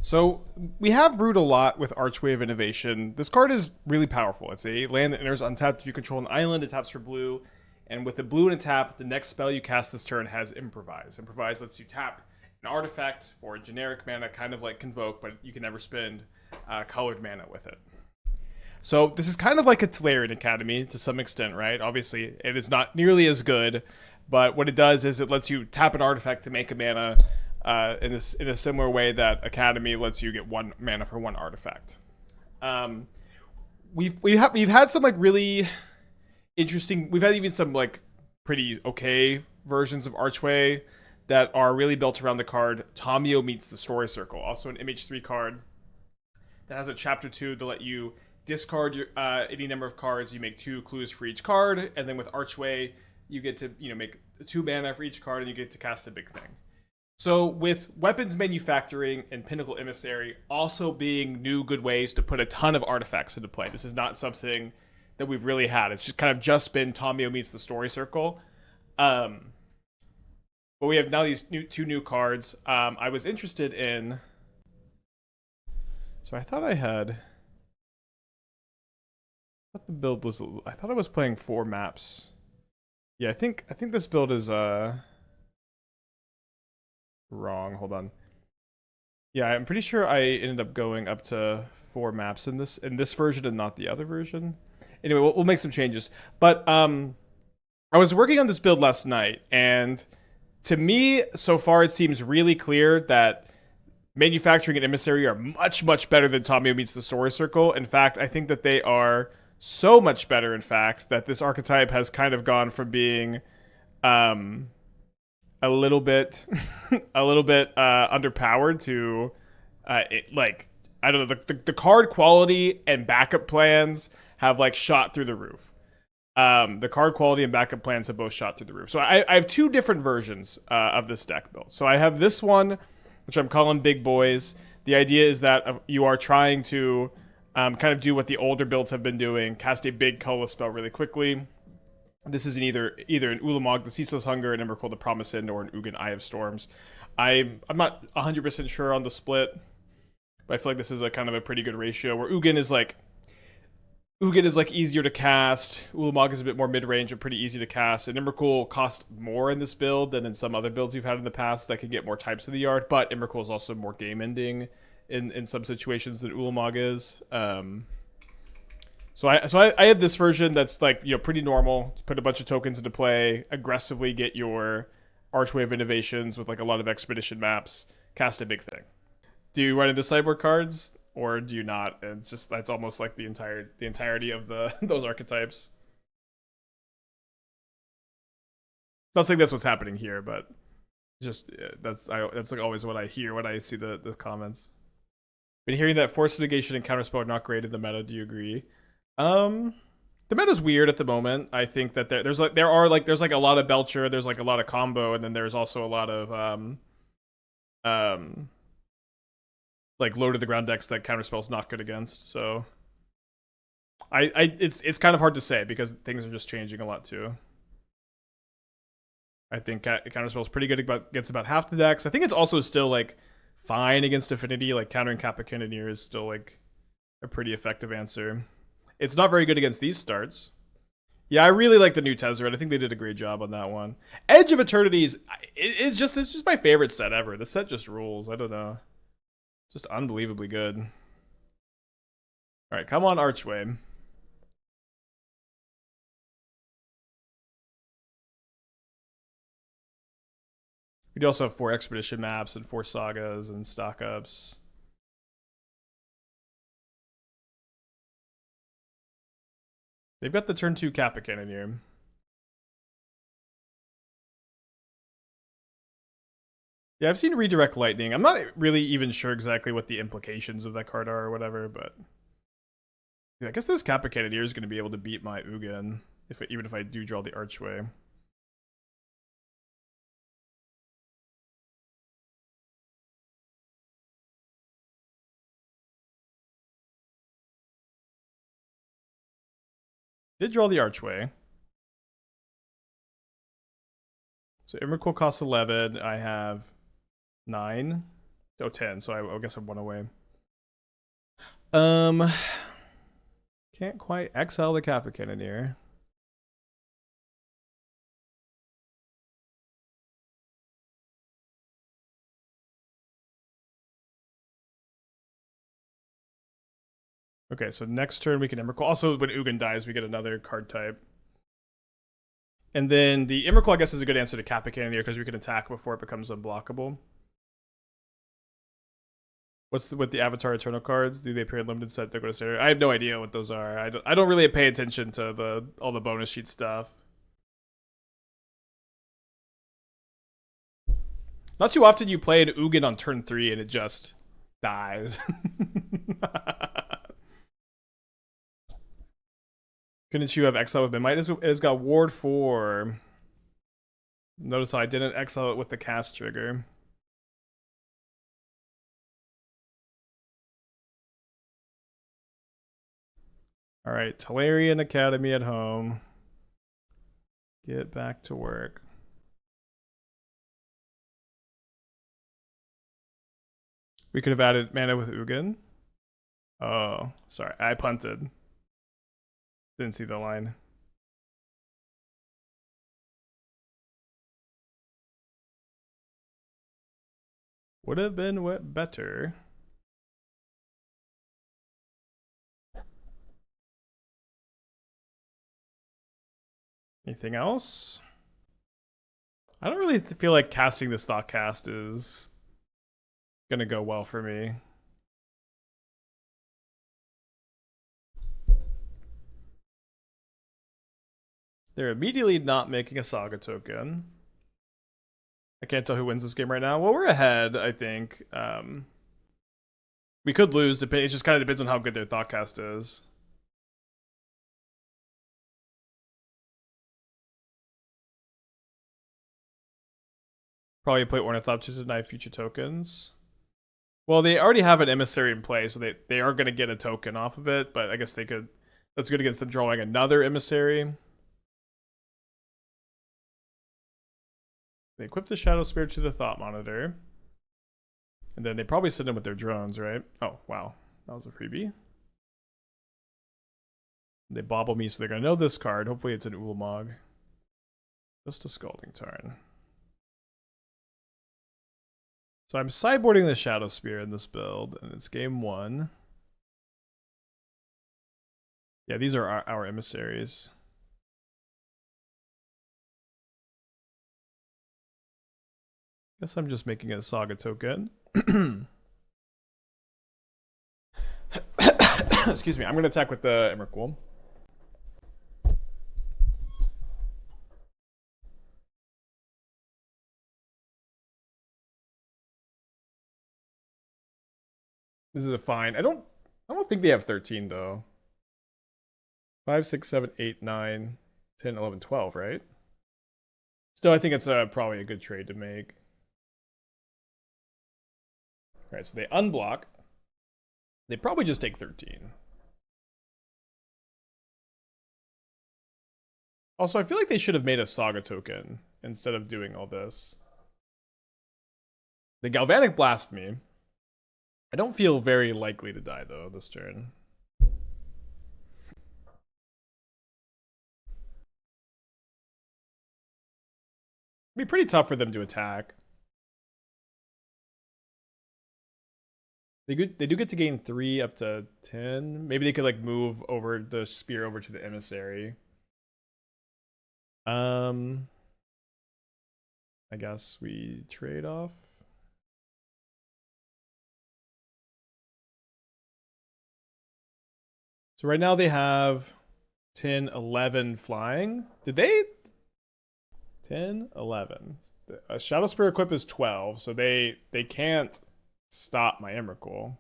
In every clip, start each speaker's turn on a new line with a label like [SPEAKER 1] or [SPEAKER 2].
[SPEAKER 1] So we have brewed a lot with Archway of Innovation. This card is really powerful. It's a land that enters untapped if you control an island. It taps for blue, and with the blue in a tap, the next spell you cast this turn has Improvise. Improvise lets you tap an artifact or a generic mana, kind of like Convoke, but you can never spend colored mana with it. So this is kind of like a Tolarian Academy to some extent, right? Obviously, it is not nearly as good, but what it does is it lets you tap an artifact to make a mana in a similar way that Academy lets you get one mana for one artifact. We've had some like really interesting. We've had even some like pretty okay versions of Archway that are really built around the card Tomio Meets the Story Circle, also an MH3 card that has a chapter 2 to let you discard your any number of cards. You make 2 clues for each card, and then with Archway, you get to make 2 mana for each card, and you get to cast a big thing. So with weapons manufacturing and Pinnacle Emissary also being new good ways to put a ton of artifacts into play, this is not something that we've really had. It's just kind of just been Tomio Meets the Story Circle. But we have now these two new cards. I was interested in. So I thought the build was. I thought I was playing 4 maps. Yeah, I think this build is wrong. Hold on. Yeah, I'm pretty sure I ended up going up to 4 maps in this version and not the other version. Anyway, we'll make some changes. But I was working on this build last night, and to me, so far, it seems really clear that manufacturing and emissary are much, much better than Tomio Meets the Story Circle. In fact, I think that they are so much better, in fact, that this archetype has kind of gone from being a little bit underpowered to like, I don't know, the card quality and backup plans have like shot through the roof. The card quality and backup plans have both shot through the roof. So I have 2 different versions of this deck build. So I have this one, which I'm calling Big Boys. The idea is that you are trying to kind of do what the older builds have been doing, cast a big colorless spell really quickly. This is either an Ulamog, the Ceaseless Hunger, an Emrakul, the Promise End, or an Ugin, Eye of Storms. I'm not 100% sure on the split, but I feel like this is a kind of a pretty good ratio where Ugin is like easier to cast. Ulamog is a bit more mid-range and pretty easy to cast. And Emrakul costs more in this build than in some other builds we've had in the past that can get more types of the yard. But Emrakul is also more game-ending in some situations than Ulamog is. So I have this version that's like, pretty normal. Put a bunch of tokens into play, aggressively get your Archway of Innovations with like a lot of expedition maps, cast a big thing. Do you run into sideboard cards or do you not? And it's just that's almost like the entirety of those archetypes. Not saying that's what's happening here, but just that's like always what I hear when I see the comments. Been hearing that force negation and counterspell are not great in the meta. Do you agree? The meta's weird at the moment. I think that there's like a lot of Belcher, there's like a lot of combo, and then there's also a lot of like low to the ground decks that counterspell's not good against. So it's kind of hard to say because things are just changing a lot too. I think counterspell's pretty good against about half the decks. I think it's also still like fine against Affinity. Like countering Kappa Cannoneer is still like a pretty effective answer. It's not very good against these starts. Yeah, I really like the new Tezzeret. I think they did a great job on that one. Edge of Eternities, it's just my favorite set ever. The set just rules. I don't know. Just unbelievably good. All right, come on, Archway. We do also have 4 expedition maps and 4 sagas and stock ups. They've got the turn 2 Kappa Cannoneer. Yeah, I've seen Redirect Lightning. I'm not really even sure exactly what the implications of that card are or whatever, but yeah, I guess this Kappa Cannoneer is going to be able to beat my Ugin, even if I do draw the Archway. Did draw the Archway. So Emrakul costs 11. I have 9. Oh, 10, so I guess I'm 1 away. Can't quite exile the Kappa Cannoneer. Okay, so next turn we can Emrakul. Also, when Ugin dies, we get another card type. And then the Emrakul, I guess, is a good answer to Kappa Cannoneer because we can attack before it becomes unblockable. What's with the Avatar Eternal cards? Do they appear in limited set? I have no idea what those are. I don't really pay attention to all the bonus sheet stuff. Not too often you play an Ugin on turn 3 and it just dies. Couldn't you have exile with Memnite? It's got Ward 4. Notice how I didn't exile it with the cast trigger. Alright, Talarian Academy at home. Get back to work. We could have added mana with Ugin. Oh, sorry. I punted. Didn't see the line. Would have been better. Anything else? I don't really feel like casting the stock cast is gonna go well for me. They're immediately not making a Saga token. I can't tell who wins this game right now. Well, we're ahead, I think. We could lose. It just kind of depends on how good their Thoughtcast is. Probably play Ornithopter to deny future tokens. Well, they already have an Emissary in play, so they are going to get a token off of it, but I guess they could... That's good against them drawing another Emissary. They equip the Shadowspear to the Thought Monitor. And then they probably send them with their drones, right? Oh, wow. That was a freebie. They Bauble me, so they're going to know this card. Hopefully it's an Ulamog. Just a Scalding Tarn. So I'm sideboarding the Shadowspear in this build, and it's game 1. Yeah, these are our emissaries. Guess I'm just making a Saga token. Excuse me, I'm going to attack with the Emrakul. This is a fine. I don't think they have 13 though. 5, 6, 7, 8, 9, 10, 11, 12, right? Still, I think it's probably a good trade to make. All right, so they unblock. They probably just take 13. Also, I feel like they should have made a Saga token instead of doing all this. They Galvanic Blast me. I don't feel very likely to die, though, this turn. It'd be pretty tough for them to attack. They do get to gain 3 up to 10. Maybe they could like move over the spear over to the emissary. I guess we trade off. So right now they have 10, 11 flying. Did they? 10, 11. A Shadowspear equip is 12, so they can't stop my Emrakul.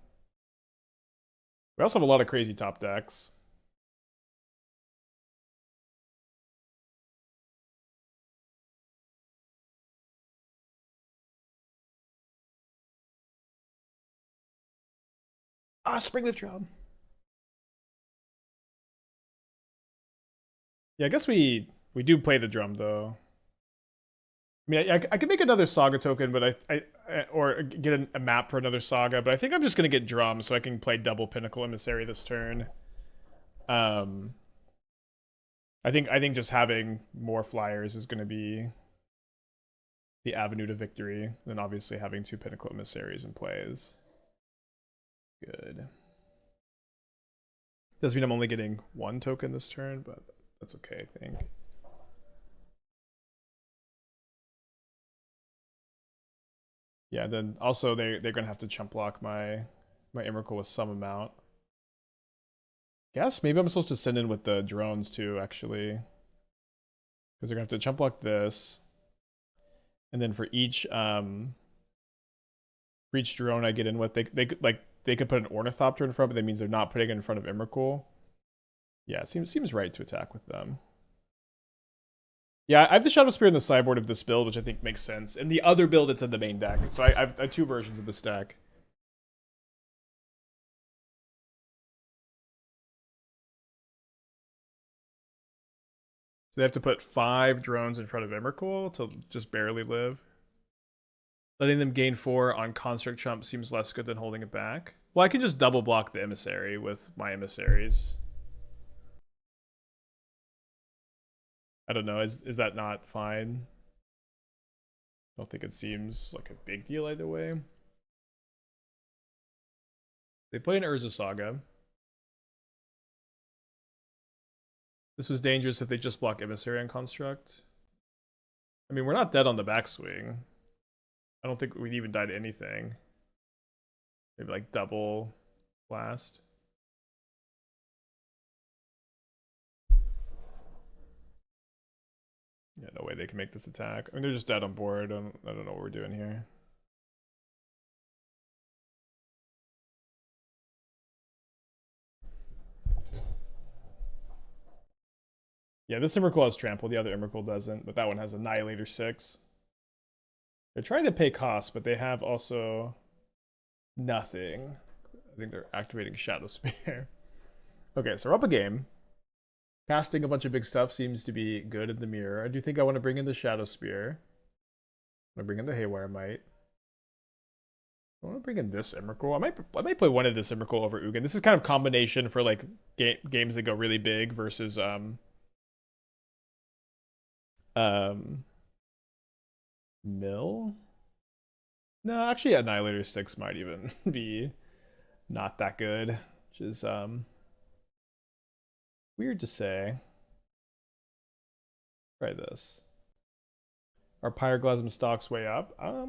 [SPEAKER 1] We also have a lot of crazy top decks. Ah, Springleaf Drum. Yeah, I guess we do play the drum though. I mean, I could make another Saga token, but or get a map for another Saga, but I think I'm just gonna get Drum so I can play double Pinnacle Emissary this turn. Um, I think just having more flyers is gonna be the avenue to victory. Then obviously having two Pinnacle Emissaries in play is good. Does mean I'm only getting one token this turn, but that's okay, I think. Yeah, then also they're gonna have to chump block my Emrakul with some amount. Guess maybe I'm supposed to send in with the drones too, actually, because they're gonna have to chump block this, and then for each drone I get in with, they could put an Ornithopter in front, but that means they're not putting it in front of Emrakul. Yeah, it seems right to attack with them. Yeah, I have the Shadowspear in the sideboard of this build, which I think makes sense. And the other build, it's in the main deck. So I have two versions of this deck. So they have to put 5 drones in front of Emrakul to just barely live. Letting them gain 4 on Construct Chump seems less good than holding it back. Well, I can just double block the Emissary with my Emissaries. I don't know, is that not fine? I don't think it seems like a big deal either way. They play an Urza Saga. This was dangerous if they just block Emissary on Construct. I mean, we're not dead on the backswing. I don't think we'd even die to anything. Maybe like double blast. Yeah, no way they can make this attack. I mean, they're just dead on board. I don't know what we're doing here. Yeah, this Emrakul has trample. The other Emrakul doesn't, but that one has Annihilator 6. They're trying to pay cost, but they have also nothing. I think they're activating Shadowspear. Okay, so we're up a game. Casting a bunch of big stuff seems to be good in the mirror. I do think I want to bring in the Shadowspear. I'm going to bring in the Haywire Mite. I want to bring in this Emrakul. I might play one of this Emrakul over Ugin. This is kind of combination for like games that go really big versus Mill. No, actually Annihilator 6 might even be not that good, which is weird to say. Try this. Our Pyroglasm stock's way up. I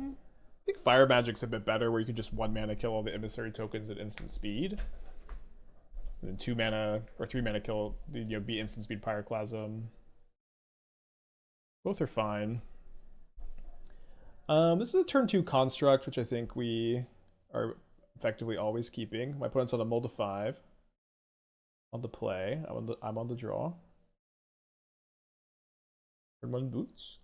[SPEAKER 1] think Fire Magic's a bit better, where you can just 1 mana kill all the Emissary tokens at instant speed. And then 2 mana or 3 mana kill, be instant speed Pyroclasm. Both are fine. This is a turn 2 construct, which I think we are effectively always keeping. My opponent's on a mull to 5. On the play. I'm on the draw. Turn 1 boots.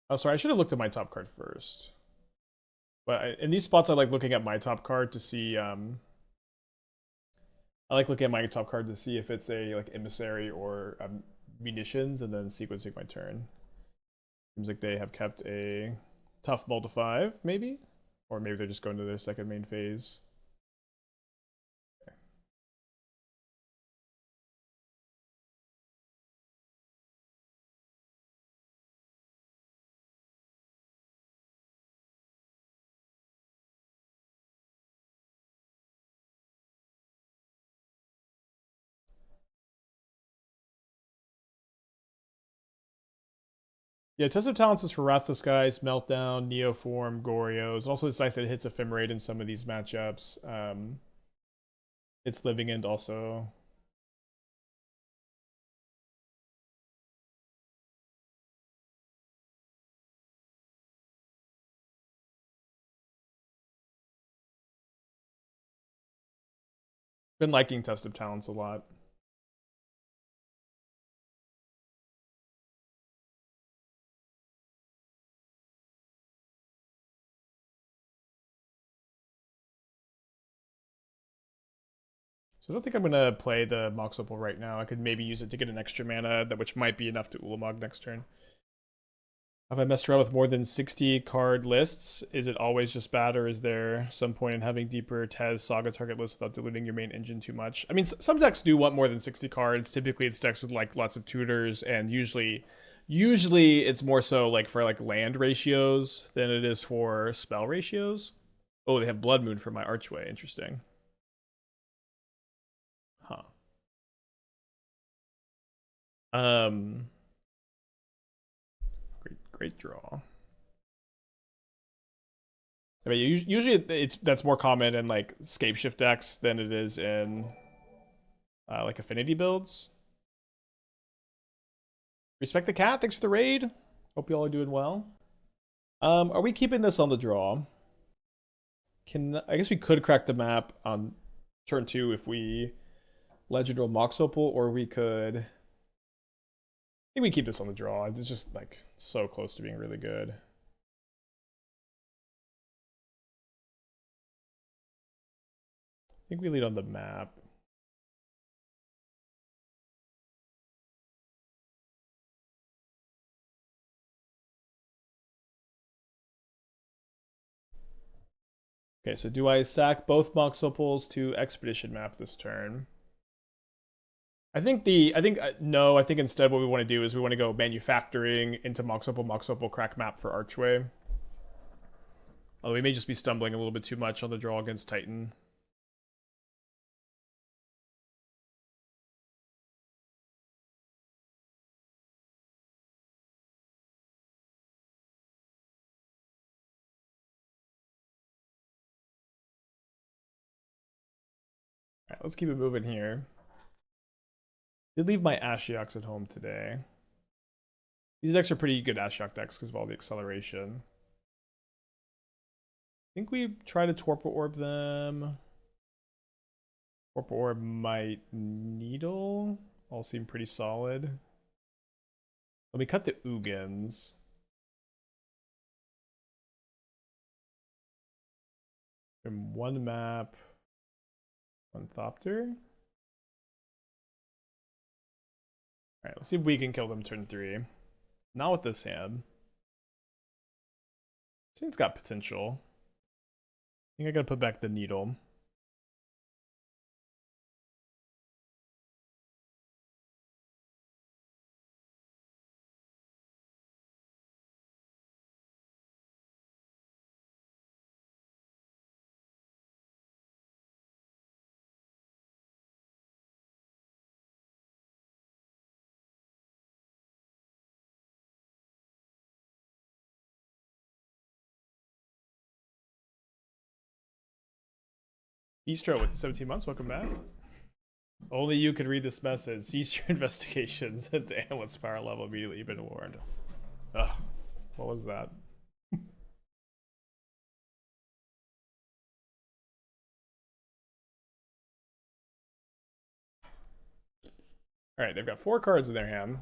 [SPEAKER 1] Oh, sorry, I should have looked at my top card first. But in these spots, I like looking at my top card to see. I like looking at my top card to see if it's a like emissary or munitions, and then sequencing my turn. Seems like they have kept a tough mull to 5, maybe, or maybe they're just going to their second main phase. Yeah, Test of Talents is for Wrathless Guys, Meltdown, Neoform, Gorios. And also, it's nice that it hits Ephemerate in some of these matchups. It's Living End also. Been liking Test of Talents a lot. So I don't think I'm gonna play the Mox Opal right now. I could maybe use it to get an extra mana, that which might be enough to Ulamog next turn. Have I messed around with more than 60 card lists? Is it always just bad, or is there some point in having deeper Tez Saga target lists without diluting your main engine too much? I mean, some decks do want more than 60 cards. Typically, it's decks with like lots of tutors, and usually it's more so like for like land ratios than it is for spell ratios. Oh, they have Blood Moon for my Archway. Interesting. Huh. Um, great draw. I mean, usually that's more common in like scape shift decks than it is in like affinity builds. Respect the cat. Thanks for the raid. Hope you all are doing well. Are we keeping this on the draw? I guess we could crack the map on turn 2 if we Legend roll Mox Opal, or we could. I think we keep this on the draw. It's just like so close to being really good. I think we lead on the map. Okay, so do I sack both Mox Opals to Expedition map this turn? I think no, I think instead what we want to do is we want to go manufacturing into Mox Opal crack map for Archway. Although we may just be stumbling a little bit too much on the draw against Titan. Alright, let's keep it moving here. Did leave my Ashiok's at home today. These decks are pretty good Ashiok decks because of all the acceleration. I think we try to Torpor Orb them. Torpor Orb Mite Needle. All seem pretty solid. Let me cut the Ugins. From one map. Ornithopter. Alright, let's see if we can kill them turn 3. Not with this hand. This hand's got potential. I think I gotta put back the needle. Bistro with the 17 months, welcome back. Only you could read this message. Cease your investigations. Damn, what's power level immediately? You've been warned. Ugh, what was that? Alright, they've got 4 cards in their hand.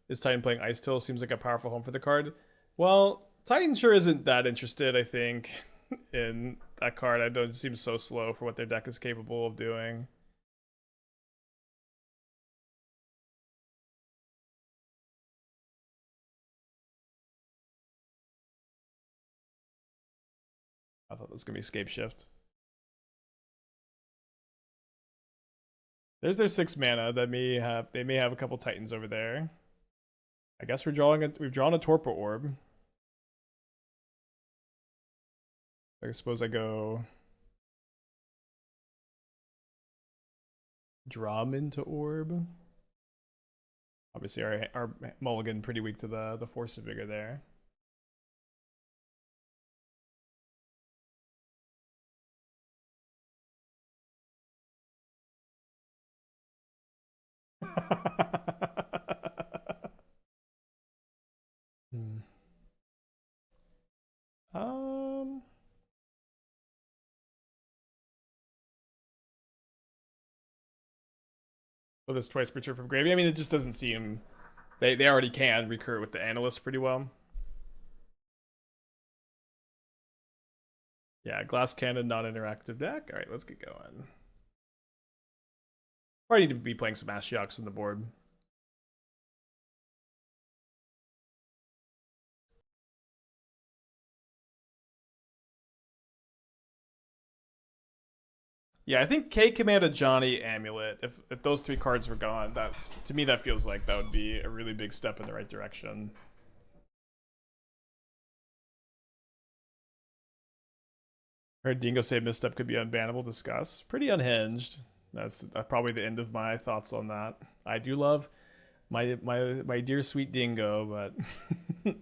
[SPEAKER 1] Is Titan playing Ice Till? Seems like a powerful home for the card. Well, Titan sure isn't that interested, I think, in that card. I don't. It seems so slow for what their deck is capable of doing. I thought this was gonna be Escape Shift. There's their 6 mana. They may have a couple Titans over there. I guess we've drawn a Torpor Orb. I suppose I go Drum into Orb. Obviously, our mulligan pretty weak to the Force of Vigor there. Um. So this twice per turn from gravy. I mean, it just doesn't seem. They already can recur with the analyst pretty well. Yeah, glass cannon, non-interactive deck. All right, let's get going. Probably need to be playing some Ashiok's on the board. Yeah, I think K Command, Johnny, Amulet. If those three cards were gone, that's to me that feels like that would be a really big step in the right direction. Heard Dingo say Misstep could be unbannable. Discuss. Pretty unhinged. That's probably the end of my thoughts on that. I do love my dear sweet Dingo, but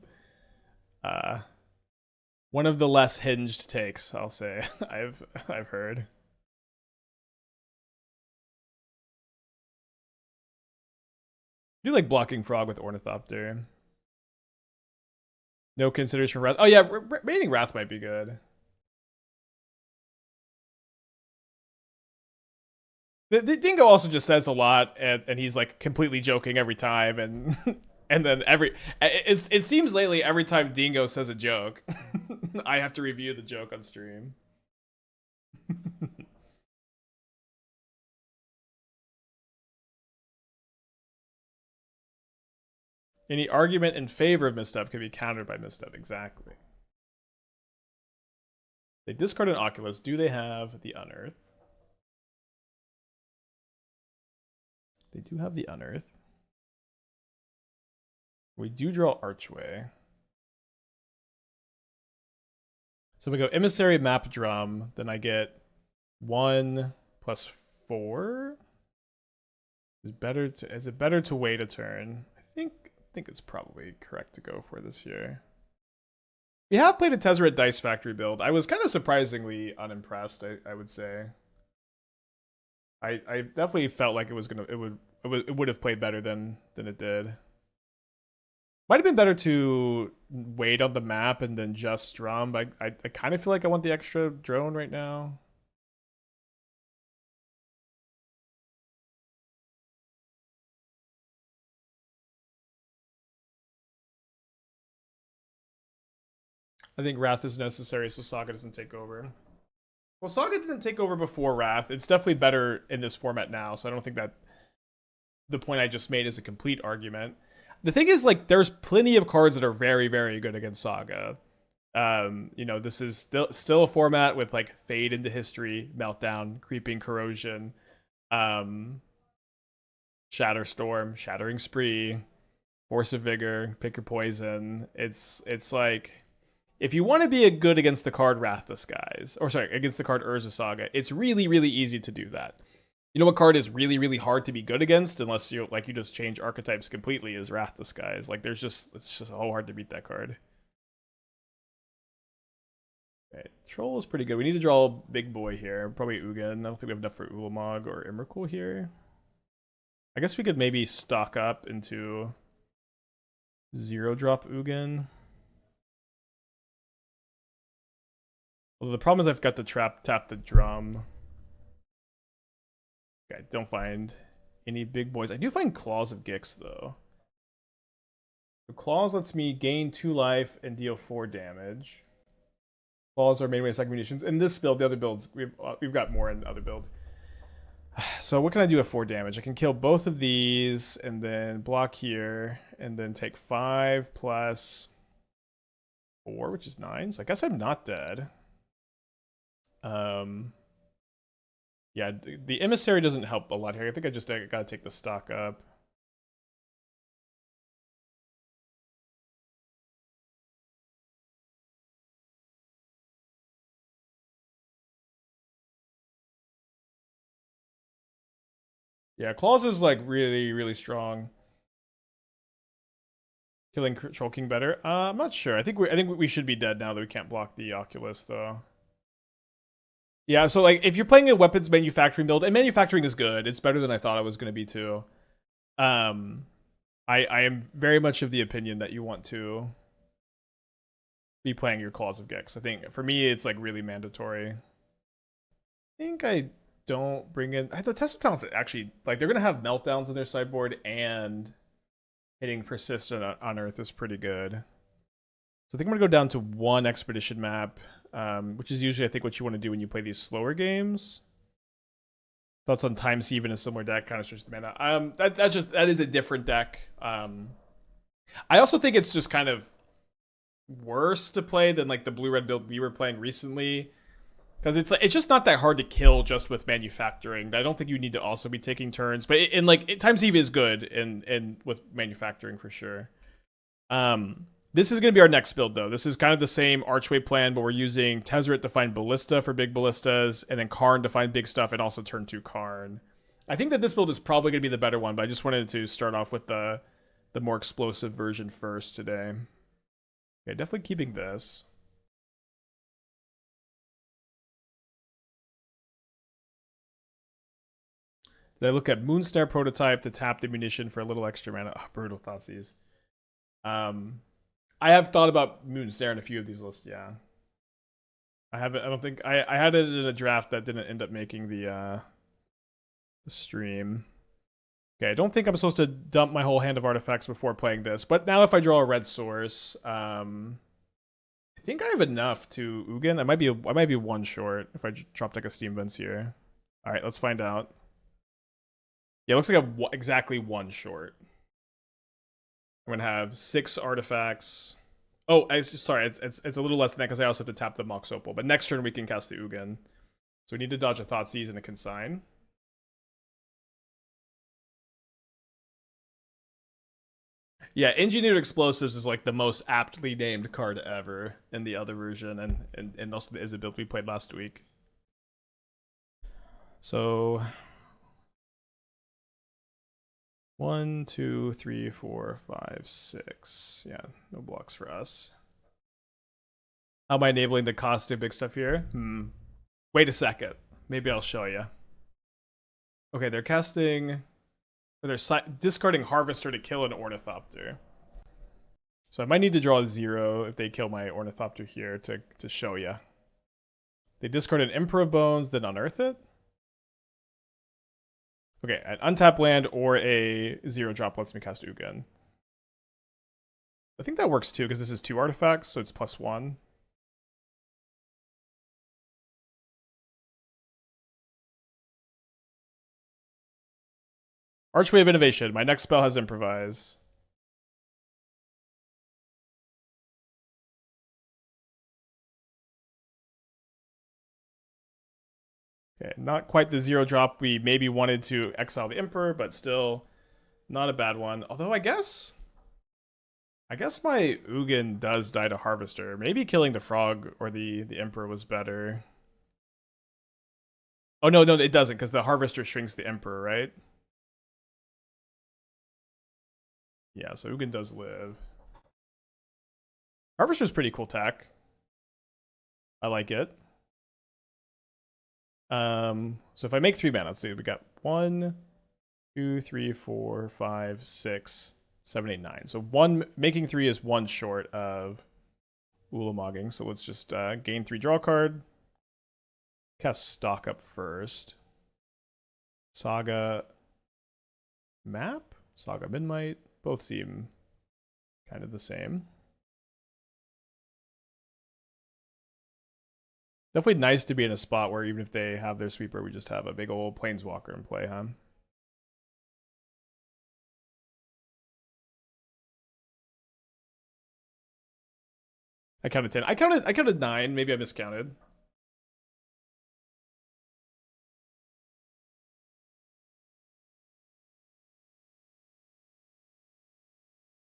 [SPEAKER 1] one of the less hinged takes, I'll say. I've heard. I do like blocking Frog with Ornithopter. No consideration for Wrath. Oh yeah, Raining Wrath might be good. The Dingo also just says a lot, and he's like completely joking every time, and and then it seems lately every time Dingo says a joke, I have to review the joke on stream. Any argument in favor of Misstep can be countered by Misstep. Exactly. They discard an Oculus. Do they have the Unearth? They do have the Unearth. We do draw Archway. So if we go Emissary, Map, Drum, then I get 1 + 4. Is it better to wait a turn? I think it's probably correct to go for this year. We have played a Tezzeret Dice Factory build. I was kind of surprisingly unimpressed, I would say. I definitely felt like it would have played better than it did. Might have been better to wait on the map and then just drum, but I kind of feel like I want the extra drone right now. I think Wrath is necessary so Saga doesn't take over. Well, Saga didn't take over before Wrath. It's definitely better in this format now, so I don't think that the point I just made is a complete argument. The thing is, like, there's plenty of cards that are very, very good against Saga. This is still a format with like Fade into History, Meltdown, Creeping Corrosion, Shatterstorm, Shattering Spree, Force of Vigor, Pick Your Poison. It's like, if you want to be a good against the card Wrath Disguise, or sorry, against the card Urza Saga, it's really, really easy to do that. You know what card is really, really hard to be good against unless you just change archetypes completely is Wrath Disguise. Like it's just so hard to beat that card. Okay, Troll is pretty good. We need to draw a big boy here. Probably Ugin. I don't think we have enough for Ulamog or Emrakul here. I guess we could maybe stock up into 0-drop Ugin. Well, the problem is I've got to tap the drum. Okay, I don't find any big boys. I do find Claws of Gix, though. The Claws lets me gain 2 life and deal 4 damage. Claws are mainly second munitions. In this build, the other builds, we've got more in the other build. So what can I do with 4 damage? I can kill both of these and then block here and then take 5 plus 4, which is 9. So I guess I'm not dead. Yeah, the Emissary doesn't help a lot here. I think I just gotta take the stock up. Yeah, Claws is like really, really strong. Killing Troll King better? I'm not sure. I think we should be dead now that we can't block the Oculus though. Yeah, so like if you're playing a weapons manufacturing build, and manufacturing is good, it's better than I thought it was going to be too. I am very much of the opinion that you want to be playing your Claws of Gix. I think for me it's like really mandatory. I think I don't bring in the Test of Talents. Actually, like they're gonna have meltdowns in their sideboard, and hitting Persistent on Earth is pretty good. So I think I'm gonna go down to 1 expedition map. which is usually I think what you want to do when you play these slower games. Thoughts on Time Sieve in a similar deck, kind of switches the mana. That is a different deck. I also think it's just kind of worse to play than like the blue-red build we were playing recently, because it's just not that hard to kill just with manufacturing. I don't think you need to also be taking turns, but Time Sieve is good and with manufacturing for sure. This is going to be our next build, though. This is kind of the same Archway plan, but we're using Tezzeret to find Ballista for big Ballistas, and then Karn to find big stuff, and also turn 2 Karn. I think that this build is probably going to be the better one, but I just wanted to start off with the more explosive version first today. Okay, definitely keeping this. Did I look at Moonsnare prototype to tap the munition for a little extra mana? Oh, brutal Thoughtseize. I have thought about Moonsnare in a few of these lists, yeah. I haven't. I don't think I had it in a draft that didn't end up making the stream. Okay, I don't think I'm supposed to dump my whole hand of artifacts before playing this, but now if I draw a red source, I think I have enough to Ugin. I might be one short if I drop like a Steam Vents here. All right, let's find out. Yeah, it looks like I'm exactly one short. I'm gonna have 6 artifacts. Oh, sorry, it's a little less than that because I also have to tap the Mox Opal. But next turn we can cast the Ugin. So we need to dodge a Thoughtseize and a Consign. Yeah, Engineered Explosives is like the most aptly named card ever in the other version, and also the Izzet build we played last week. So 1, 2, 3, 4, 5, 6. Yeah, no blocks for us. How am I enabling the cost of big stuff here? Wait a second. Maybe I'll show you. Okay, they're casting... They're discarding Harvester to kill an Ornithopter. So I might need to draw a 0 if they kill my Ornithopter here to show you. They discard an Emperor of Bones, then unearth it? Okay, an untap land or a 0-drop lets me cast Ugin. I think that works too, because this is 2 artifacts, so it's +1. Archway of Innovation. My next spell has Improvise. Okay, not quite the 0-drop we maybe wanted to exile the Emperor, but still not a bad one. Although I guess my Ugin does die to Harvester. Maybe killing the Frog or the Emperor was better. Oh, no, it doesn't, because the Harvester shrinks the Emperor, right? Yeah, so Ugin does live. Harvester's pretty cool tech. I like it. So if I make 3 mana, let's see, we got 1, 2, 3, 4, 5, 6, 7, 8, 9. So making 3 is 1 short of Ulamogging. So let's just gain 3 draw card. Cast Stock up first. Saga Map? Saga Memnite. Both seem kind of the same. Definitely nice to be in a spot where even if they have their sweeper, we just have a big old Planeswalker in play, huh? I counted 10. I counted 9. Maybe I miscounted.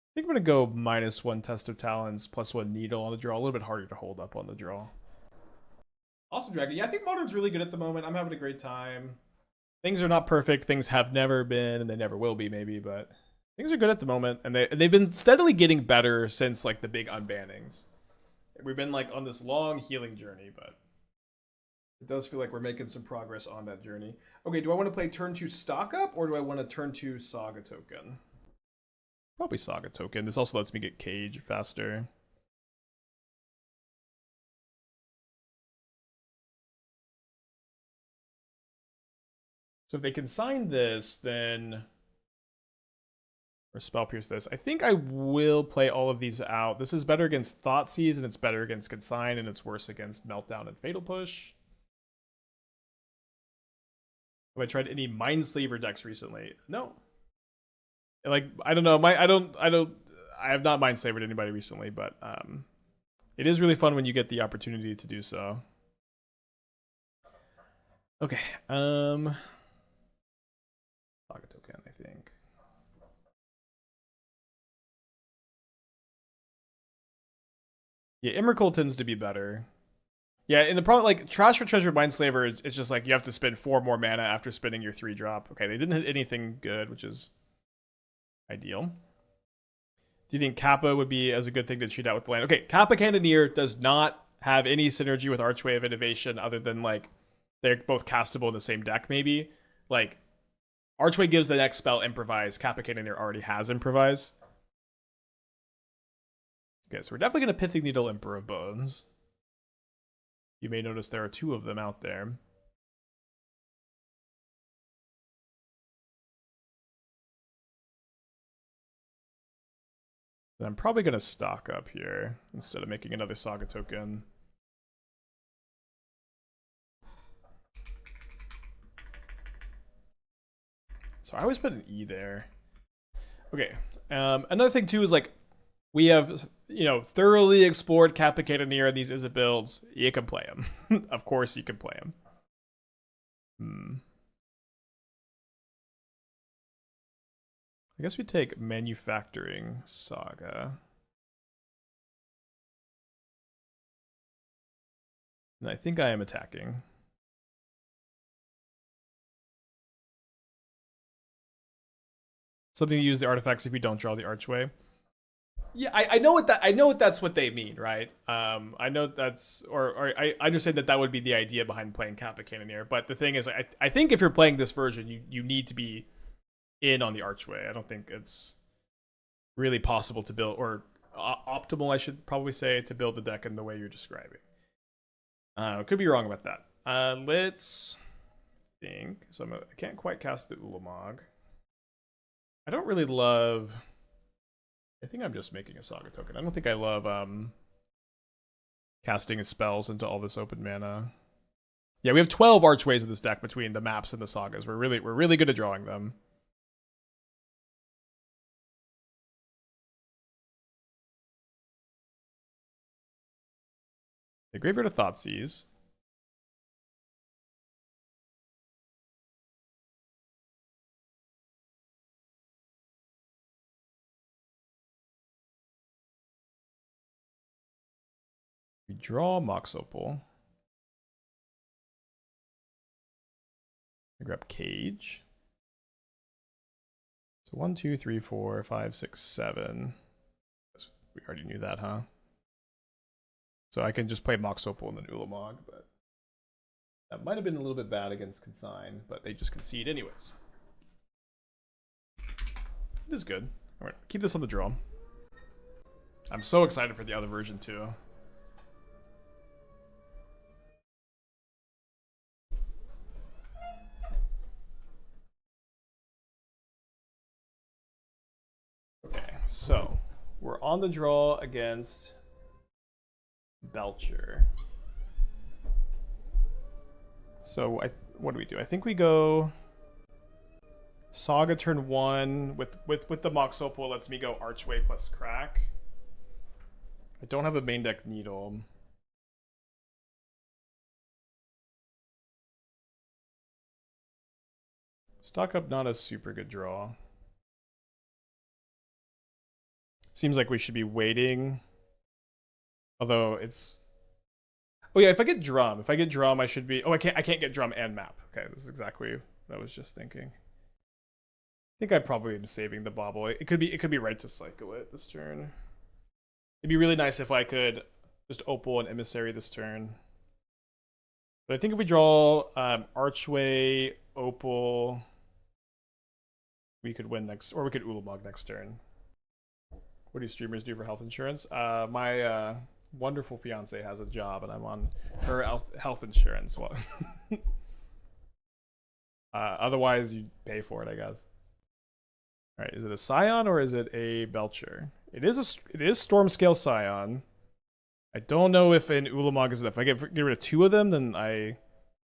[SPEAKER 1] I think I'm going to go -1 Test of Talons, +1 Needle on the draw. A little bit harder to hold up on the draw. Awesome Dragon. Yeah, I think Modern's really good at the moment. I'm having a great time. Things are not perfect. Things have never been, and they never will be, maybe, but things are good at the moment. And they've been steadily getting better since, like, the big unbannings. We've been, like, on this long healing journey, but it does feel like we're making some progress on that journey. Okay, do I want to play turn 2 stock up, or do I want to turn 2 Saga token? Probably Saga token. This also lets me get Cage faster. So if they consign this, then Or Spell Pierce this. I think I will play all of these out. This is better against Thoughtseize, and it's better against Consign, and it's worse against Meltdown and Fatal Push. Have I tried any Mindslaver decks recently? No. Like, I don't know. I have not Mindslavered anybody recently, but it is really fun when you get the opportunity to do so. Okay. Saga token, I think. Yeah, Emrakul tends to be better. Yeah, and the problem, like, Trash for Treasure Mindslaver, it's just like you have to spend 4 more mana after spending your 3-drop. Okay, they didn't hit anything good, which is ideal. Do you think Kappa would be as a good thing to cheat out with the land? Okay, Kappa Cannoneer does not have any synergy with Archway of Innovation other than, like, they're both castable in the same deck, maybe. Like, Archway gives the next spell Improvise. Kappa Cannoneer already has Improvise. Okay, so we're definitely going to Pithing Needle Emperor of Bones. You may notice there are 2 of them out there. And I'm probably going to stock up here instead of making another Saga token. So I always put an E there. Okay. Another thing too is, like, we have, you know, thoroughly explored Kappa Cannoneer and these Izzet builds. You can play them. Of course you can play them. I guess we take Manufacturing Saga. And I think I am attacking. Something to use the artifacts if you don't draw the Archway. Yeah, I know what that's what they mean, right? I know that's, or I understand that would be the idea behind playing Kappa Cannoneer. But the thing is, I think if you're playing this version, you need to be in on the Archway. I don't think it's really possible to build, or optimal, I should probably say, to build the deck in the way you're describing. Could be wrong about that. Let's think. So I can't quite cast the Ulamog. I don't really love... I think I'm just making a Saga token. I don't think I love casting his spells into all this open mana. Yeah, we have 12 Archways in this deck between the maps and the Sagas. We're really good at drawing them. The Graveyard of Thoughtseize. We draw Mox Opal. I grab Cage. So 1, 2, 3, 4, 5, 6, 7. We already knew that, huh? So I can just play Mox Opal and then Ulamog, but that might have been a little bit bad against Consign, but they just concede anyways. It is good. All right, keep this on the draw. I'm so excited for the other version too. Okay, so we're on the draw against Belcher. So what do we do? I think we go Saga turn 1 with the Mox Opal lets me go Archway plus Crack. I don't have a main deck Needle. Stock up, not a super good draw. Seems like we should be waiting. Although it's... Oh yeah, if I get Drum, I should be... Oh, I can't get Drum and Map. Okay, this is exactly what I was just thinking. I think I probably am saving the Bauble. It could be right to cycle it this turn. It'd be really nice if I could just Opal and Emissary this turn. But I think if we draw Archway, Opal, we could win next, or we could Ulamog next turn. What do streamers do for health insurance? My wonderful fiance has a job, and I'm on her health insurance. Well, otherwise, you pay for it, I guess. All right, is it a Scion or is it a Belcher? It is Storm Scale Scion. I don't know if an Ulamog is enough. If I get rid of 2 of them, then I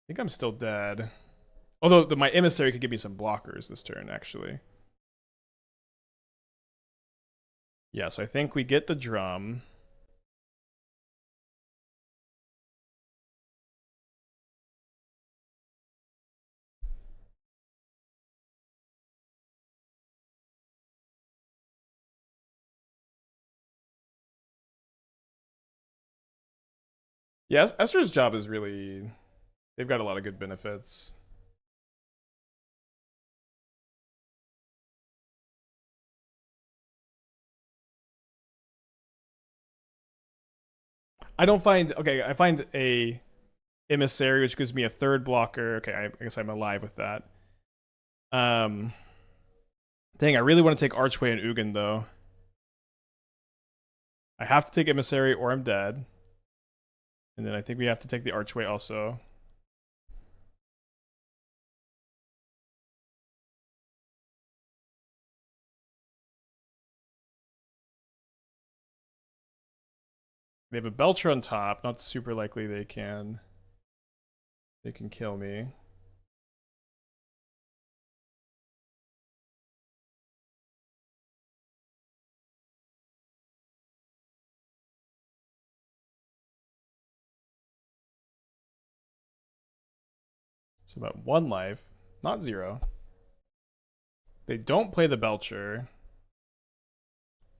[SPEAKER 1] think I'm still dead. Although my Emissary could give me some blockers this turn, actually. Yeah, so I think we get the drum. Yeah, Esther's job is really... They've got a lot of good benefits. I don't find... Okay, I find a Emissary, which gives me a 3rd blocker. Okay, I guess I'm alive with that. Dang, I really want to take Archway and Ugin, though. I have to take Emissary or I'm dead. And then I think we have to take the Archway also. They have a Belcher on top. Not super likely they can kill me. It's about 1 life, not 0. They don't play the Belcher.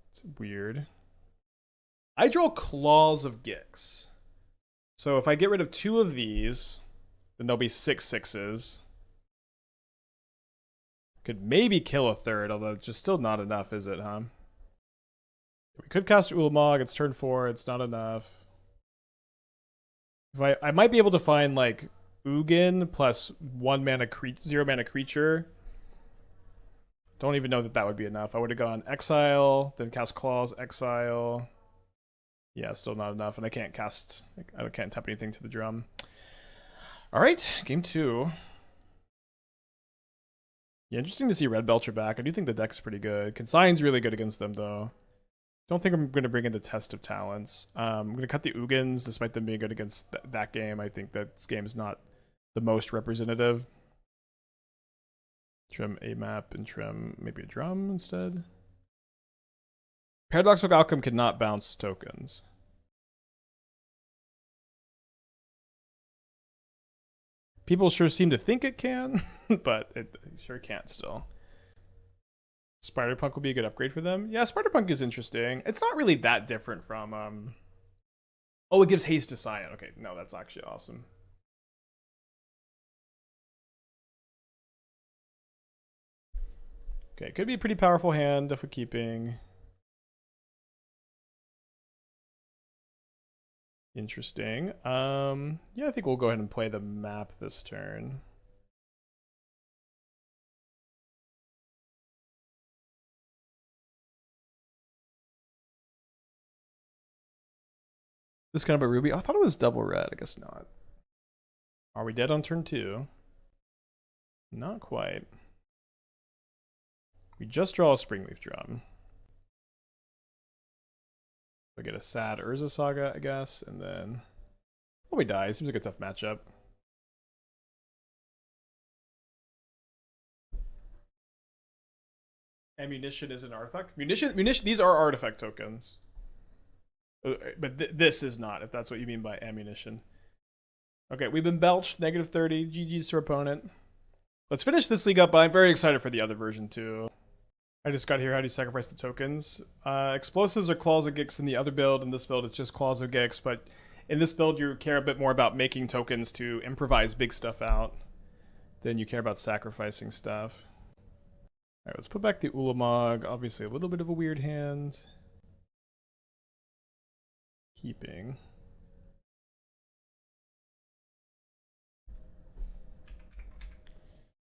[SPEAKER 1] It's weird. I draw Claws of Gix. So if I get rid of 2 of these, then there'll be 6 6s. Could maybe kill a 3rd, although it's just still not enough, is it, huh? We could cast Ulamog, it's turn 4, it's not enough. If I might be able to find, like, Ugin plus 0 mana creature. Don't even know that would be enough. I would have gone Exile, then cast Claws, Exile. Yeah, still not enough, and I can't tap anything to the drum. All right, game 2. Yeah, interesting to see Red Belcher back. I do think the deck's pretty good. Consign's really good against them, though. Don't think I'm going to bring in the Test of Talents. I'm going to cut the Ugins, despite them being good against that game. I think that this game is not the most representative. Trim a map and trim maybe a drum instead. Paradoxical Outcome cannot bounce tokens. People sure seem to think it can, but it sure can't still. Spider-Punk will be a good upgrade for them. Yeah, Spider-Punk is interesting. It's not really that different from... Oh, it gives haste to Scion. Okay, no, that's actually awesome. Okay, could be a pretty powerful hand if we're keeping. Interesting. Yeah, I think we'll go ahead and play the map this turn. This kind of a ruby. Oh, I thought it was double red. I guess not. Are we dead on turn 2? Not quite. We just draw a Springleaf Drum. I get a sad Urza Saga, I guess, and then... Oh, we die. Seems like a tough matchup. Ammunition is an artifact? Munition, these are artifact tokens. But this is not, if that's what you mean by ammunition. Okay, we've been belched. -30. GG's to our opponent. Let's finish this league up, but I'm very excited for the other version, too. I just got here. How do you sacrifice the tokens? Explosives are Claws of Gix in the other build. In this build, it's just Claws of Gix. But in this build, you care a bit more about making tokens to improvise big stuff out than you care about sacrificing stuff. All right, let's put back the Ulamog. Obviously, a little bit of a weird hand. Keeping.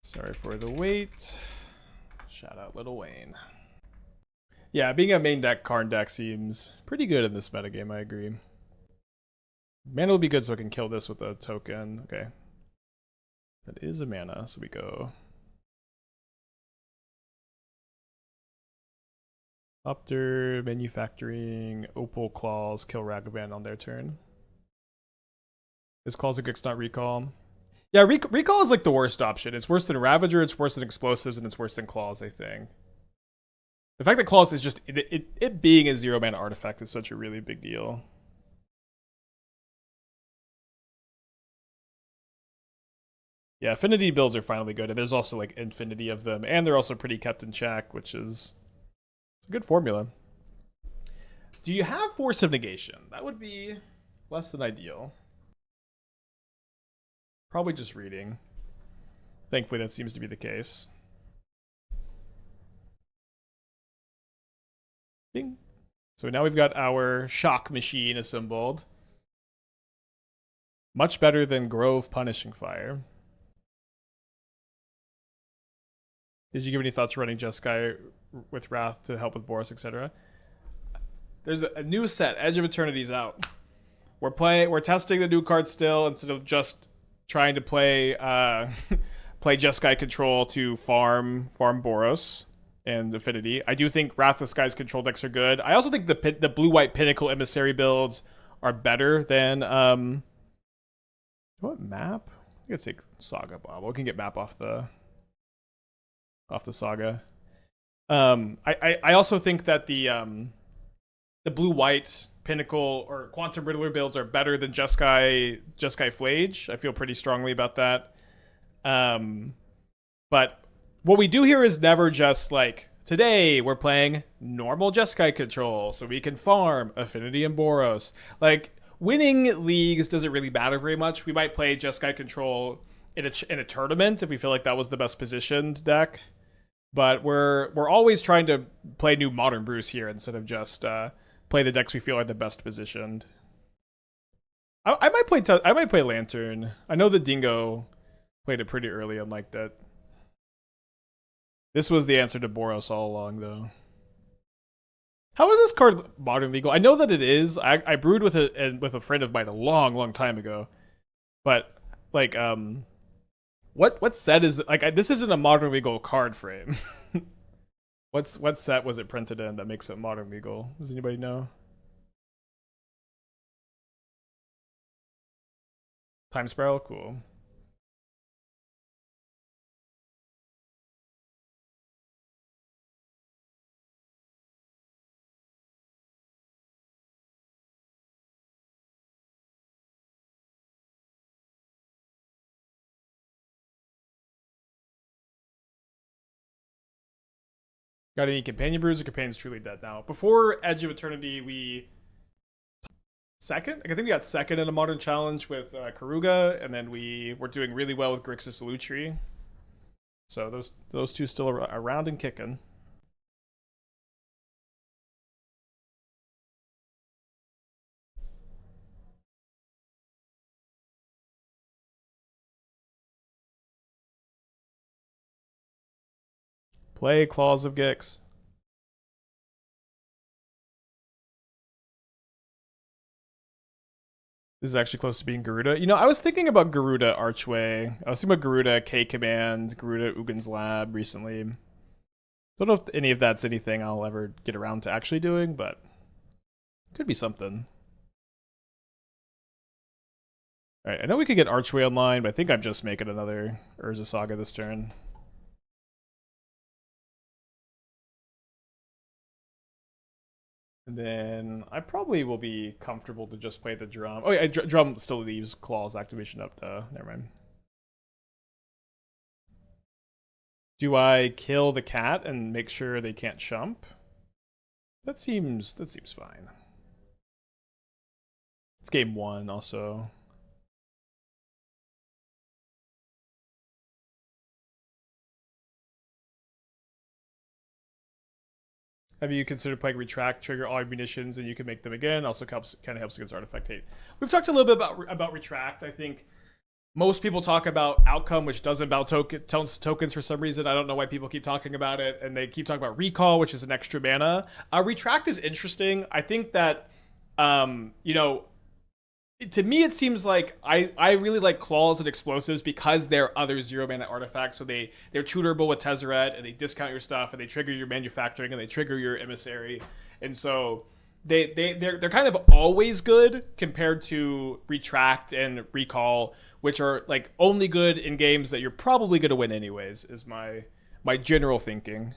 [SPEAKER 1] Sorry for the wait. Shout out Little Wayne. Yeah, being a main deck Karn deck seems pretty good in this metagame, I agree. Mana will be good so I can kill this with a token. Okay. That is a mana, so we go Opter, manufacturing, Opal, Claws, kill Ragavan on their turn. Is Claws of Gix not recall? Yeah, recall is like the worst option. It's worse than Ravager, it's worse than Explosives, and it's worse than Claws, I think. The fact that Claws is just it being a 0-mana artifact is such a really big deal. Yeah, affinity builds are finally good, and there's also like infinity of them, and they're also pretty kept in check, which is a good formula. Do you have Force of Negation? That would be less than ideal. Probably just reading. Thankfully, that seems to be the case. Ding. So now we've got our shock machine assembled. Much better than Grove Punishing Fire. Did you give any thoughts running Jeskai with Wrath to help with Boros, etc.? There's a new set. Edge of Eternity's out. We're testing the new card still instead of just trying to play play Jeskai control to farm Boros and Affinity. I do think Wrath of Sky's control decks are good. I also think the blue-white Pinnacle Emissary builds are better than what map? I could take Saga Bauble. We can get map off the Saga. I also think that the blue-white Pinnacle or Quantum Riddler builds are better than Jeskai Flage. I feel pretty strongly about that. But what we do here is never just like, today we're playing normal Jeskai control so we can farm Affinity and Boros. Like, winning leagues doesn't really matter very much. We might play Jeskai control in a tournament if we feel like that was the best positioned deck. But we're always trying to play new Modern Brews here instead of just play the decks we feel are the best positioned. I might play Lantern. I know the Dingo played it pretty early, unlike that. This was the answer to Boros all along, though. How is this card modern legal? I know that it is. I brewed with a friend of mine a long time ago, but like what set is like? This isn't a modern legal card frame. What set was it printed in that makes it modern legal? Does anybody know? Time Spiral, cool. Got any companion brews or companion's truly dead now? Before Edge of Eternity, we second. I think we got second in a modern challenge with Karuga, and then we were doing really well with Grixis Lutri. So those two still around and kicking. Play Claws of Gix. This is actually close to being Garuda. You know, I was thinking about Garuda Archway. I was thinking about Garuda K-Command, Garuda Ugin's Lab recently. Don't know if any of that's anything I'll ever get around to actually doing, but could be something. Alright, I know we could get Archway online, but I think I'm just making another Urza Saga this turn. And then I probably will be comfortable to just play the drum. Oh yeah, drum still leaves Claws activation up. Never mind. Do I kill the cat and make sure they can't chump? That seems fine. It's game 1 also. Have you considered playing Retract, trigger all your munitions, and you can make them again? Also kind of helps against artifact hate. We've talked a little bit about Retract. I think most people talk about Outcome, which doesn't bounce tokens for some reason. I don't know why people keep talking about it, and they keep talking about Recall, which is an extra mana. Retract is interesting. I think that, you know, to me it seems like I really like claws and explosives because they're other 0-mana artifacts, so they're tutorable with Tezzeret, and they discount your stuff, and they trigger your manufacturing, and they trigger your emissary, and so they're kind of always good compared to retract and recall, which are like only good in games that you're probably going to win anyways, is my general thinking.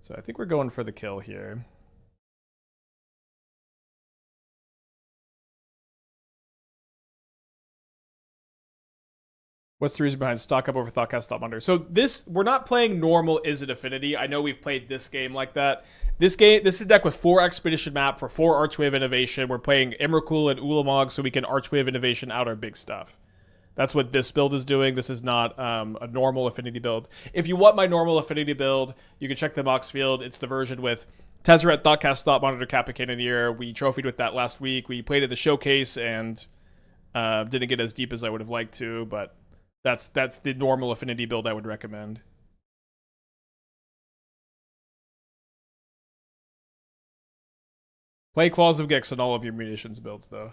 [SPEAKER 1] So I think we're going for the kill here. What's the reason behind stock up over Thoughtcast Thought Monitor? So we're not playing normal Izzet Affinity. I know we've played this game like that. This is a deck with 4 Expedition Map for 4 Archway of Innovation. We're playing Emrakul and Ulamog so we can Archway of Innovation out our big stuff. That's what this build is doing. This is not a normal Affinity build. If you want my normal Affinity build, you can check the Mox field. It's the version with Tezzeret, Thoughtcast, Thought Monitor, Kappa Cannoneer. We trophied with that last week. We played at the showcase and didn't get as deep as I would have liked to, but that's the normal Affinity build I would recommend. Play Claws of Gix on all of your munitions builds, though.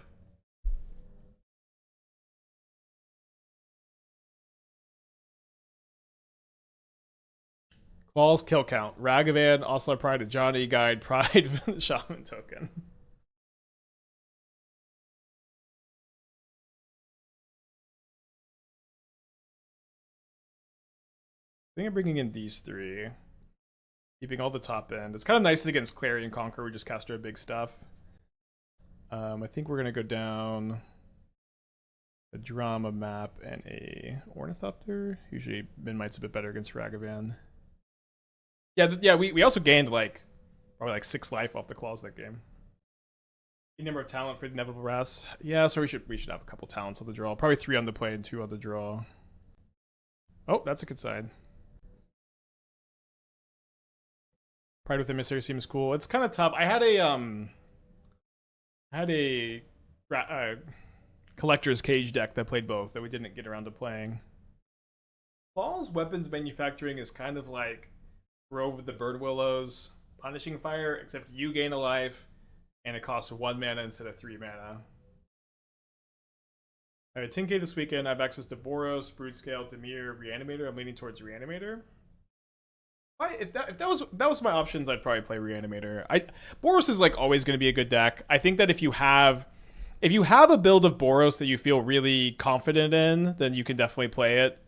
[SPEAKER 1] Claws kill count. Ragavan, Oslo Pride, and Johnny Guide, Pride, Shaman token. I think I'm bringing in these 3. Keeping all the top end. It's kind of nice against Clarion Conqueror. We just cast our big stuff. I think we're going to go down a Drama map and a Ornithopter. Usually Memnite's a bit better against Ragavan. Yeah, we also gained like probably like 6 life off the claws that game. Number of talent for the Inevitable Wrath. Yeah, so we should have a couple talents on the draw. Probably 3 on the play and 2 on the draw. Oh, that's a good side. Pride with Emissary seems cool. It's kind of tough. I had a Collector's Cage deck that played both that we didn't get around to playing. Claws weapons manufacturing is kind of like Grove of the Bird Willows, Punishing Fire, except you gain a life, and it costs 1 mana instead of 3 mana. I have a 10k this weekend. I have access to Boros, Broodscale, Dimir, Reanimator. I'm leaning towards Reanimator. If that was my options, I'd probably play Reanimator. Boros is like always going to be a good deck. I think that if you have a build of Boros that you feel really confident in, then you can definitely play it.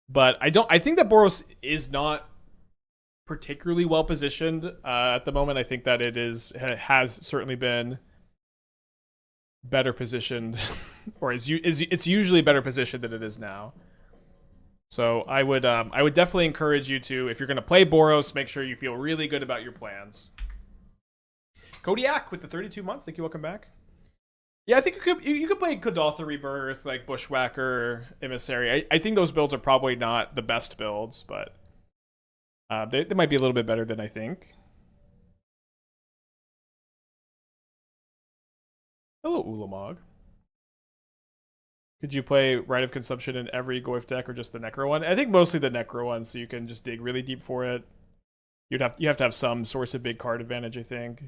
[SPEAKER 1] But I think that Boros is not particularly well positioned at the moment. I think that it has certainly been better positioned, or it's usually better positioned than it is now. So I would definitely encourage you to, if you're going to play Boros, make sure you feel really good about your plans. Kodiak with the 32 months. Thank you. Welcome back. Yeah, I think you could play Kodaltha Rebirth, like Bushwhacker, Emissary. I think those builds are probably not the best builds, but they might be a little bit better than I think. Hello, Ulamog. Could you play Rite of Consumption in every Goyf deck or just the Necro one? I think mostly the Necro one, so you can just dig really deep for it. You have to have some source of big card advantage, I think.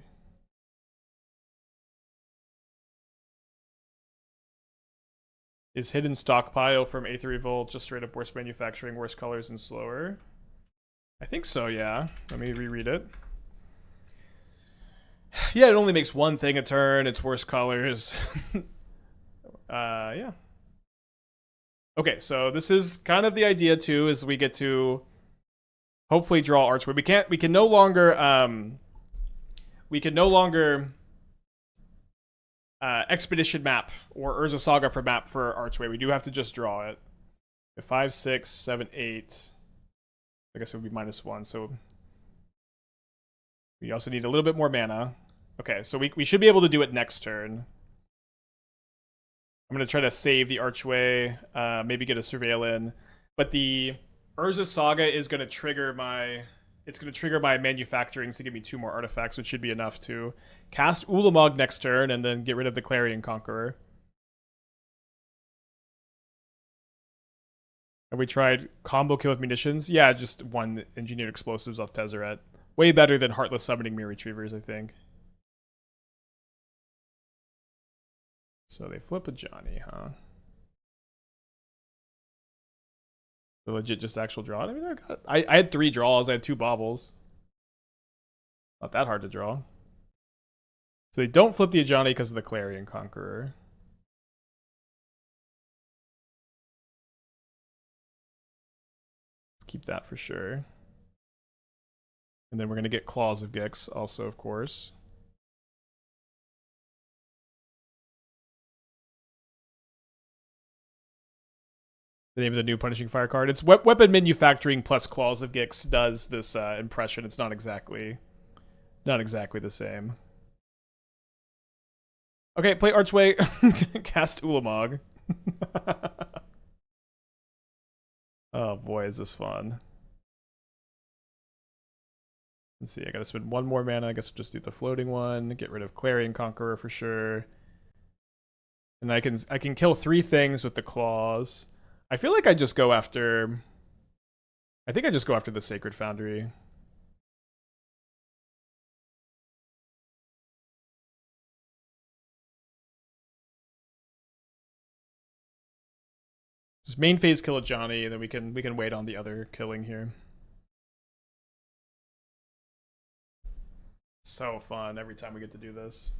[SPEAKER 1] Is Hidden Stockpile from Aether Revolt just straight up worse manufacturing, worse colors, and slower? I think so, yeah. Let me reread it. Yeah, it only makes one thing a turn. It's worse colors. Yeah. Okay, so this is kind of the idea too, is we get to hopefully draw Archway. We can no longer Expedition map or Urza Saga for map for Archway. We do have to just draw it. 5, 6, 7, 8. I guess it would be -1, so we also need a little bit more mana. Okay, so we should be able to do it next turn. I'm going to try to save the Archway, maybe get a Surveil in. But the Urza Saga is going to trigger my... It's going to trigger my manufacturing to give me 2 more artifacts, which should be enough to cast Ulamog next turn and then get rid of the Clarion Conqueror. Have we tried combo kill with munitions? Yeah, just 1 engineered explosives off Tezzeret. Way better than Heartless Summoning Mirror Retrievers, I think. So they flip a Johnny, huh? The legit just actual draw. I mean, I had 3 draws. I had 2 baubles. Not that hard to draw. So they don't flip the Ajani because of the Clarion Conqueror. Let's keep that for sure. And then we're going to get Claws of Gix also, of course. The name of the new Punishing Fire card. It's Weapon Manufacturing plus Claws of Gix does this impression. It's not exactly the same. Okay, play Archway. Cast Ulamog. Oh boy, is this fun. Let's see, I gotta spend 1 more mana. I guess just do the floating one. Get rid of Clarion Conqueror for sure. And I can kill 3 things with the claws. I feel like I just go after... I think I just go after the Sacred Foundry. Just main phase kill a Johnny, and then we can wait on the other killing here. So fun every time we get to do this.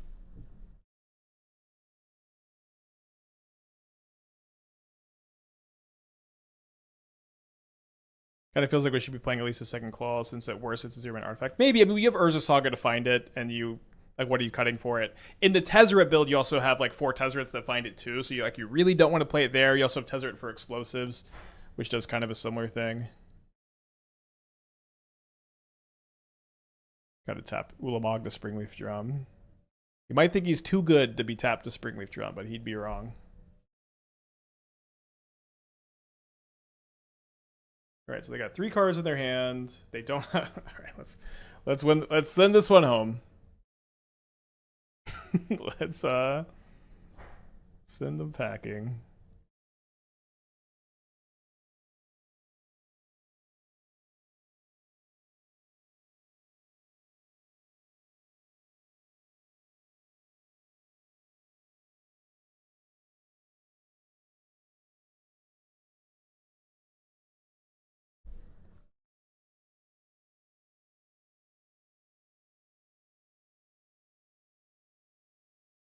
[SPEAKER 1] Kind of feels like we should be playing at least a second claw, since at worst it's a 0-mana artifact. Maybe. I mean, we have Urza Saga to find it, and you like, what are you cutting for it? In the Tezzeret build, you also have like 4 Tezzerets that find it too, so you really don't want to play it there. You also have Tezzeret for explosives, which does kind of a similar thing. Gotta tap Ulamog to Springleaf Drum. You might think he's too good to be tapped to Springleaf Drum, but he'd be wrong. All right, so they got 3 cards in their hand. They don't have... All right, let's send this one home. Let's send them packing.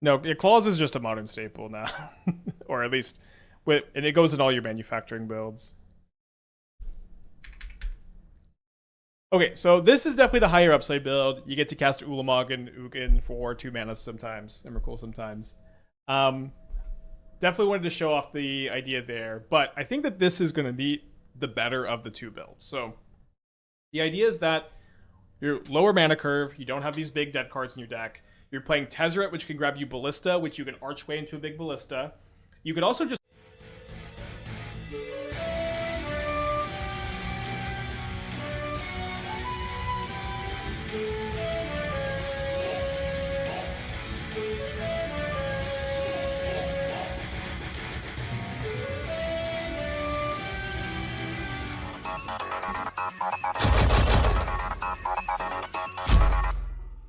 [SPEAKER 1] No, Claws is just a modern staple now. Or at least, and it goes in all your manufacturing builds. Okay, so this is definitely the higher upside build. You get to cast Ulamog and Ugin for 2 mana sometimes, Emrakul sometimes. Definitely wanted to show off the idea there, but I think that this is going to be the better of the 2 builds. So the idea is that your lower mana curve, you don't have these big dead cards in your deck. You're playing Tezzeret, which can grab you Ballista, which you can Archway into a big Ballista. You could also just...